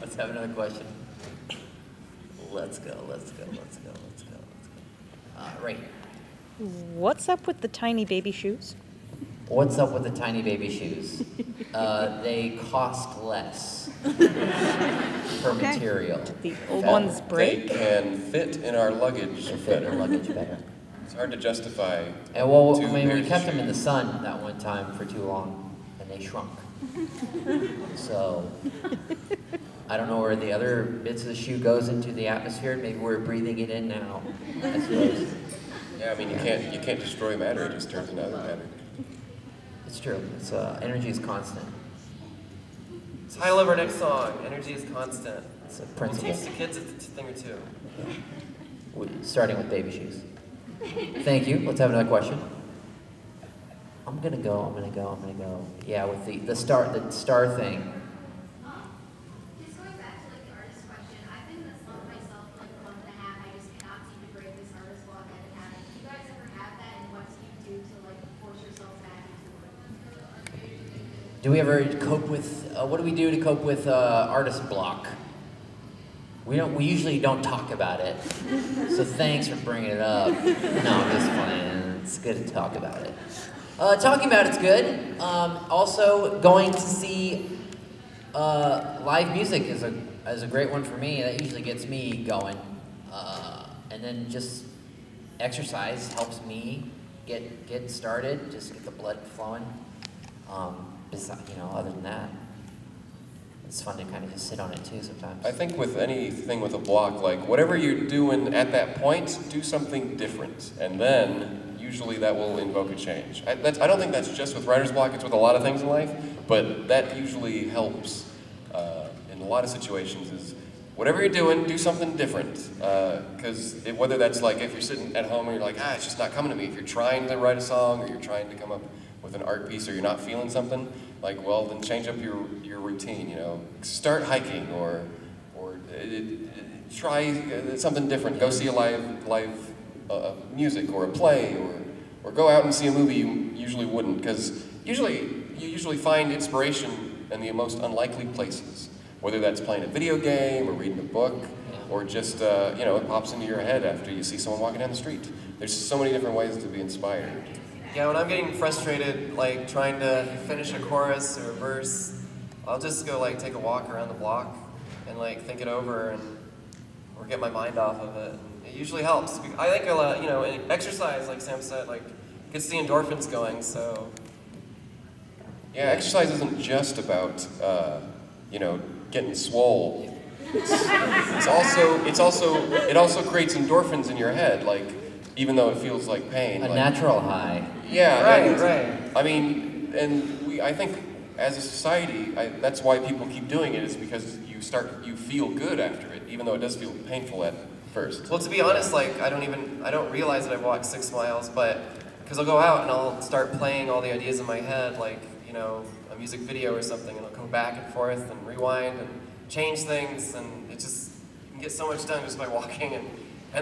Let's have another question. Let's go. Right here. What's up with the tiny baby shoes? What's up with the tiny baby shoes? They cost less per material. The old ones break? They can fit in our luggage They fit in our luggage better. It's hard to justify. And well, two I mean, we pairs of kept them in the shoes. sun that one time for too long, and they shrunk. So, I don't know where the other bits of the shoe goes into the atmosphere. Maybe we're breathing it in now, I suppose. Yeah, I mean, you can't destroy matter. It just turns into other matter. It's true. It's energy is constant. So I love our next song. Energy is constant. It's a We'll principle. teach the kids a thing or two. Starting with baby shoes. Thank you. Let's have another question. I'm gonna go. Yeah, with the star thing. Just going back to like the artist question, I've been in this slump myself for like a month and a half. I just cannot seem to break this artist block I've been having. Do you guys ever have that, and what do you do to like force yourself back into it? Do we ever cope with? What do we do to cope with artist block? We usually don't talk about it. So thanks for bringing it up. No, I'm just playing. It's good to talk about it. Talking about it's good. Also, going to see live music is a great one for me. That usually gets me going. And then just exercise helps me get started. Just get the blood flowing. Other than that, it's fun to kind of just sit on it too sometimes. I think with anything with a block, like whatever you're doing at that point, do something different, and then usually that will invoke a change. I don't think that's just with writer's block, it's with a lot of things in life, but that usually helps in a lot of situations is whatever you're doing, do something different. Because whether that's like if you're sitting at home and you're like, it's just not coming to me, if you're trying to write a song or you're trying to come up with an art piece or you're not feeling something, like, well, then change up your routine, Start hiking or try something different. Go see a live music or a play or go out and see a movie you usually wouldn't, because you usually find inspiration in the most unlikely places, whether that's playing a video game or reading a book or just, it pops into your head after you see someone walking down the street. There's so many different ways to be inspired. Yeah, when I'm getting frustrated, like trying to finish a chorus or a verse, I'll just go like take a walk around the block and like think it over or get my mind off of it. And it usually helps. I think a lot, exercise, like Sam said, like gets the endorphins going. So yeah, exercise isn't just about getting swole. It also creates endorphins in your head, like even though it feels like pain. A natural high. Yeah, right. I mean, I think as a society, that's why people keep doing it, is because you feel good after it, even though it does feel painful at first. Well, to be honest, like I don't realize that I've walked 6 miles, but because I'll go out and I'll start playing all the ideas in my head, like a music video or something, and I'll go back and forth and rewind and change things, and you can get so much done just by walking and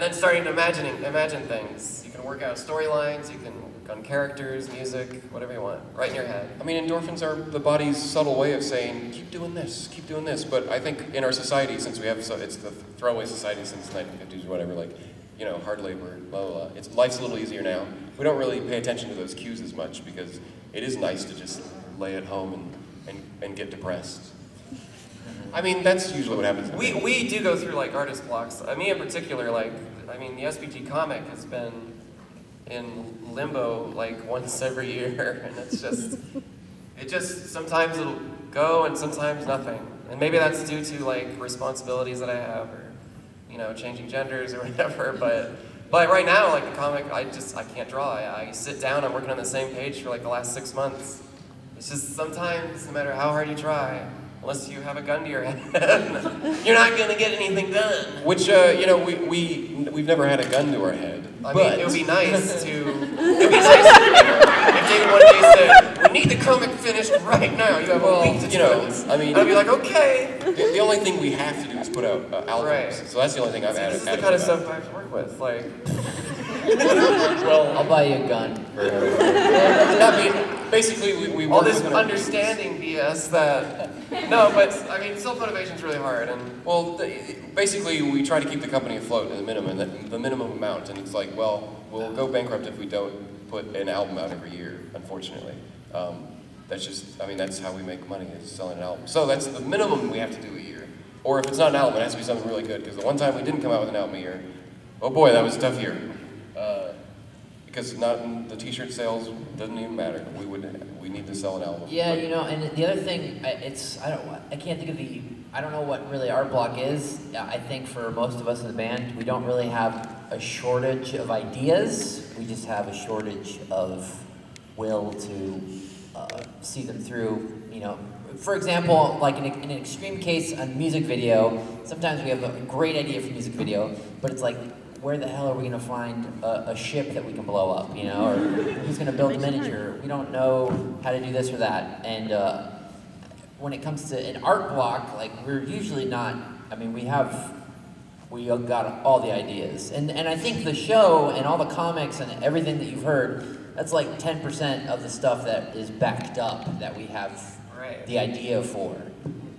then starting to imagine things. You can work out storylines, you can work on characters, music, whatever you want, right in your head. I mean, endorphins are the body's subtle way of saying, keep doing this, but I think in our society, since it's the throwaway society since the 1950s or whatever, like, hard labor, blah, blah, blah. Life's a little easier now. We don't really pay attention to those cues as much because it is nice to just lay at home and get depressed. I mean, that's usually what happens. We do go through like artist blocks. Me in particular, the SPG comic has been in limbo like once every year, and sometimes it'll go and sometimes nothing. And maybe that's due to like responsibilities that I have, or changing genders or whatever. But right now, like the comic, I can't draw. I sit down, I'm working on the same page for like the last 6 months. It's just sometimes, no matter how hard you try, unless you have a gun to your head, you're not going to get anything done. Which, we've never had a gun to our head. I mean, it would be nice if David one day said, need the comic finished right now. You have a week to do it. I mean, and I'd be like, okay. The only thing we have to do is put out albums. Right. So that's the only thing I've added. This is the kind of stuff I have to work with. Like, Well, I'll buy you a gun. I mean, basically, we all work this within understanding BS that. No, but I mean, self-motivation is really hard. And Well, basically, we try to keep the company afloat at the minimum amount, and it's like, well, we'll go bankrupt if we don't put an album out every year, unfortunately. That's just, I mean, that's how we make money, is selling an album. So that's the minimum we have to do a year. Or if it's not an album, it has to be something really good, because the one time we didn't come out with an album a year, oh boy, that was a tough year. Because the t-shirt sales doesn't even matter. We need to sell an album. Yeah, you know, and the other thing, I can't think of I don't know what really art block is. I think for most of us in the band, we don't really have a shortage of ideas. We just have a shortage of will to see them through, you know. For example, like in an extreme case, a music video, sometimes we have a great idea for a music video, but it's like, where the hell are we going to find a ship that we can blow up, you know, or who's going to build a miniature? We don't know how to do this or that. And when it comes to an art block, like, we're usually not, I mean, we got all the ideas. And I think the show and all the comics and everything that you've heard, that's like 10% of the stuff that is backed up that we have the idea for.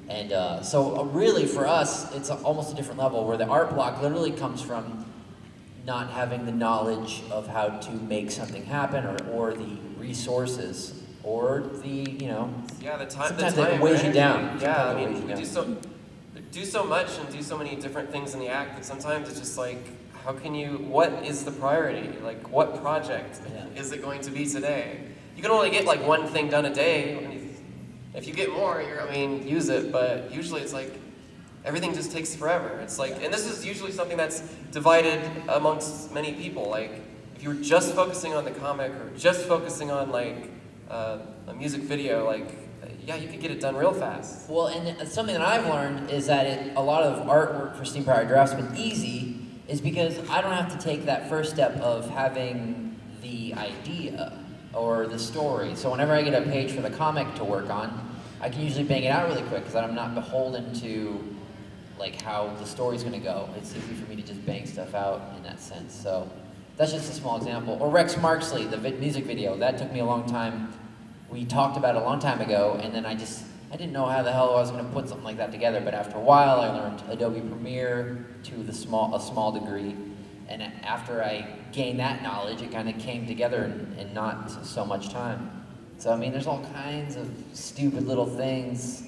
And so really for us, it's almost a different level, where the art block literally comes from not having the knowledge of how to make something happen, or the resources, or the, you know, sometimes it weighs you down. Yeah, I mean, we do so much and do so many different things in the act that sometimes it's just like, what is the priority? Like, what project is it going to be today? You can only get like one thing done a day. If you get more, use it, but usually it's like, everything just takes forever. It's like, and this is usually something that's divided amongst many people. Like, if you were just focusing on the comic, or just focusing on like a music video, like, yeah, you could get it done real fast. Well, and something that I've learned is that a lot of artwork for Steam Powered Giraffe's been easy, is because I don't have to take that first step of having the idea or the story. So whenever I get a page for the comic to work on, I can usually bang it out really quick, because I'm not beholden to like how the story's gonna go. It's easy for me to just bang stuff out in that sense. So that's just a small example. Or Rex Marksley, the music video, that took me a long time. We talked about it a long time ago, and then I didn't know how the hell I was gonna put something like that together, but after a while I learned Adobe Premiere to a small degree, and after I gained that knowledge, it kind of came together in not so much time. So I mean, there's all kinds of stupid little things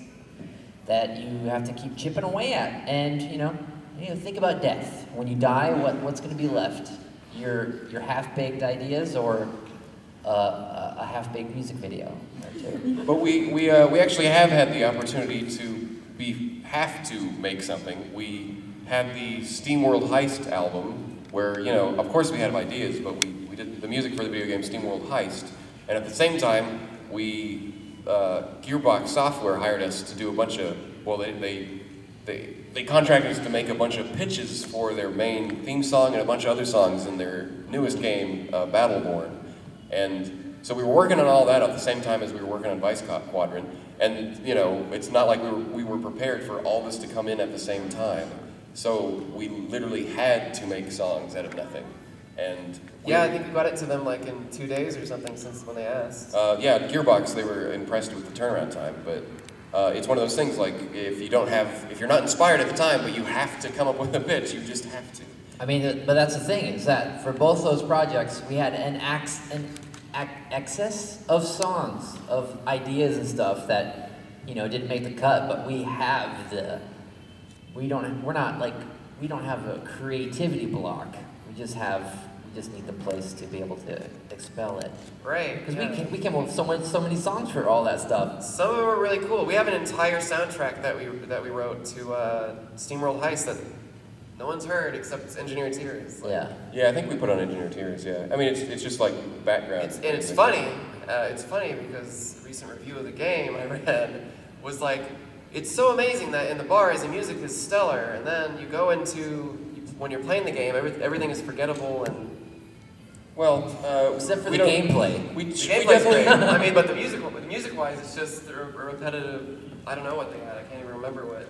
that you have to keep chipping away at. And you know, think about death. When you die, what's going to be left? Your half-baked ideas, or a half-baked music video? But we actually have had the opportunity to have to make something. We had the SteamWorld Heist album, where, you know, of course we had ideas, but we did the music for the video game SteamWorld Heist, and at the same time, Gearbox Software hired us to do a bunch of, well, they contracted us to make a bunch of pitches for their main theme song and a bunch of other songs in their newest game, Battleborn. And so we were working on all that at the same time as we were working on Vice Quadrant. And, you know, it's not like we were prepared for all this to come in at the same time. So we literally had to make songs out of nothing. And yeah, I think we got it to them like in 2 days or something since when they asked. Yeah, Gearbox, they were impressed with the turnaround time, but it's one of those things, like, if you're not inspired at the time, but you have to come up with a pitch, you just have to. I mean, but that's the thing, is that for both those projects, we had an excess of songs, of ideas and stuff that, you know, didn't make the cut, but we have we don't have a creativity block. We just need the place to be able to expel it. Right. Because we came up with so many songs for all that stuff. Some of them were really cool. We have an entire soundtrack that we wrote to SteamWorld Heist that no one's heard except Engineered Tears. Like, yeah, I think we put on Engineered Tears. Yeah. I mean, it's just like background. It's funny. It's funny because a recent review of the game I read was like, it's so amazing that in the bars the music is stellar, and then you go into when you're playing the game, everything is forgettable and Well, Except for we the don't- gameplay. We The definitely gameplay's great. I mean, but the music-wise, it's just a repetitive. I don't know what they had. I can't even remember what.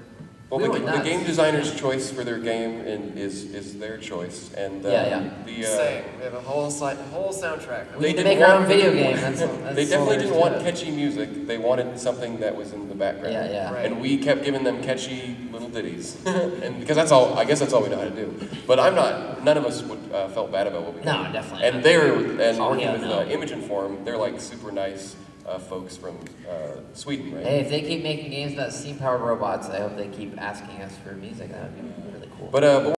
Well, We were the nuts. game designer's choice for their game is their choice, and Yeah. Same. We have a whole soundtrack. We need to didn't make our want- own video game. That's They all definitely there is didn't to want it. catchy music. They wanted something that was in the background. Yeah. Right. And we kept giving them catchy little ditties, and because that's all. I guess that's all we know how to do. But I'm not. None of us would felt bad about what we did. No, definitely And not. Oh, working yeah, with no. Image Inform, they're like super nice folks from Sweden, right? Hey, if they keep making games about steam-powered robots, I hope they keep asking us for music. That would be really cool. But